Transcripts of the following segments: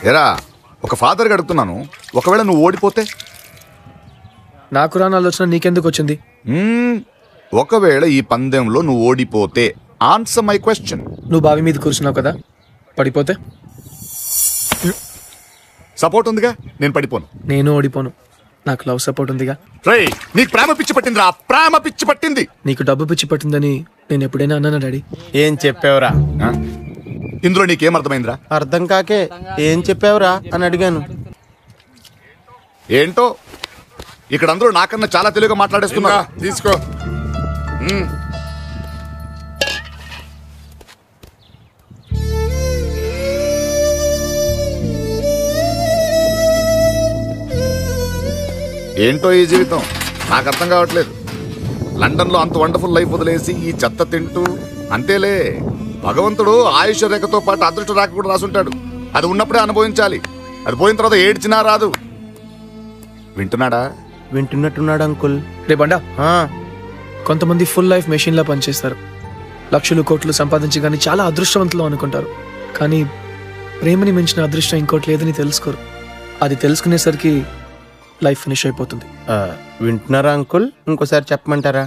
ఎరా ఒక ఫాదర్గా అడుగుతున్నాను, ఒకవేళ నువ్వు ఓడిపోతే? నాకు రాని ఆలోచన నీకెందుకు వచ్చింది? ఒకవేళ ఈ పందెంలో నువ్వు ఓడిపోతే, ఆన్సర్ మై క్వశ్చన్. నువ్వు బావి మీద కూర్చున్నావు కదా, పడిపోతే? సపోర్ట్ ఉందిగా, నేను పడిపోను. నేను ఓడిపోను, నాకు లవ్ సపోర్ట్ ఉందిగా. రేయ్, నీకు ప్రేమ పిచ్చి పట్టిందిరా, ప్రేమ పిచ్చి పట్టింది. నీకు డబ్బు పిచ్చి పట్టిందని నేను ఎప్పుడైనా అన్నానా డాడీ? ఏం చెప్పావురా? ఇందులో నీకేం అర్థమైందిరా? అర్థం కాకే ఏం చెప్పావురా అని అడిగాను. ఏంటో ఇక్కడ అందరూ నాకన్నా చాలా తెలుగుగా మాట్లాడేస్తున్నా. తీసుకో. ఏంటో ఈ జీవితం నాకు అర్థం కావట్లేదు. లండన్లో అంత వండర్ఫుల్ లైఫ్ వదిలేసి ఈ చెత్త తింటూ అంతేలే. భగవంతుడు ఆయుష్ రేఖతో పాటు అదృష్ట రేఖ కూడా రాసుంటాడు. అది ఉన్నప్పుడే అనుభవించాలి. అది పోయిన తర్వాత ఏడ్చినా రాదు. వింటున్నాడా? వింటున్నట్టున్నాడు అంకుల్. రే బండా, కొంతమంది ఫుల్ లైఫ్ మెషిన్లా పనిచేస్తారు. లక్షలు కోట్లు సంపాదించి కానీ చాలా అదృష్టవంతులు అనుకుంటారు. కానీ ప్రేమని మించిన అదృష్టం ఇంకోటి లేదని తెలుసుకోరు. అది తెలుసుకునేసరికి లైఫ్ ఫినిష్ అయిపోతుంది. వింటున్నారా అంకుల్? ఇంకోసారి చెప్పమంటారా?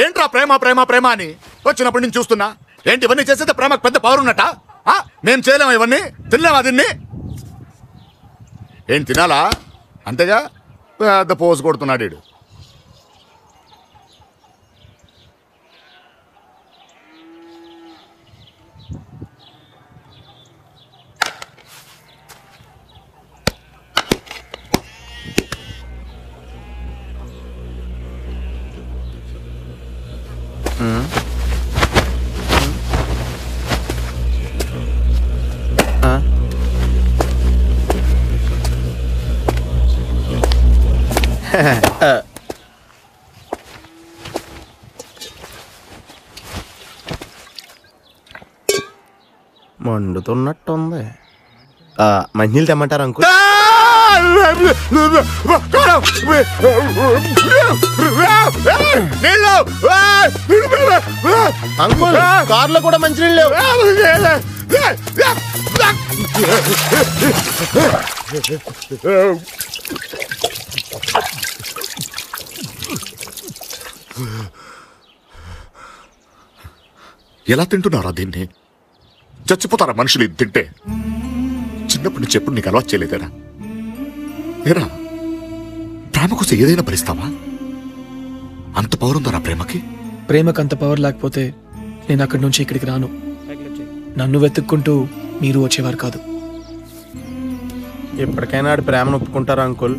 ఏంట్రా ప్రేమ ప్రేమ ప్రేమ అని వచ్చినప్పటి నుంచి చూస్తున్నా. ఏంటి ఇవన్నీ చేసేది? ప్రేమకు పెద్ద పవర్ ఉన్నట్ట? మేము చేయలేము ఇవన్నీ, తినలేమా దీన్ని? ఏం తినాలా? అంతేగా పెద్ద పోజు కొడుతున్నాడు వీడు. మండుతున్నట్టుంది. మంచినీళ్ళు తెమ్మంటారా అంకుల్? అంకుల్ కార్లో కూడా మంచినీళ్ళు లేవు. ఎలా తింటున్నారా దీన్ని? చచ్చిపోతారా మనుషులు ఇది తింటే? చిన్నప్పటి నుంచి ఎప్పుడు నీకు అలవాటు చేయలేదేరా? ఏరా, ప్రేమ కోసం ఏదైనా భరిస్తావా? అంత పవర్ ఉందా ప్రేమకి? ప్రేమకు అంత పవర్ లేకపోతే నేను అక్కడి నుంచి ఇక్కడికి రాను. నన్ను వెతుక్కుంటూ మీరు వచ్చేవారు కాదు. ఎప్పటికైనా ఆడి ప్రేమను ఒప్పుకుంటారా అంకుల్?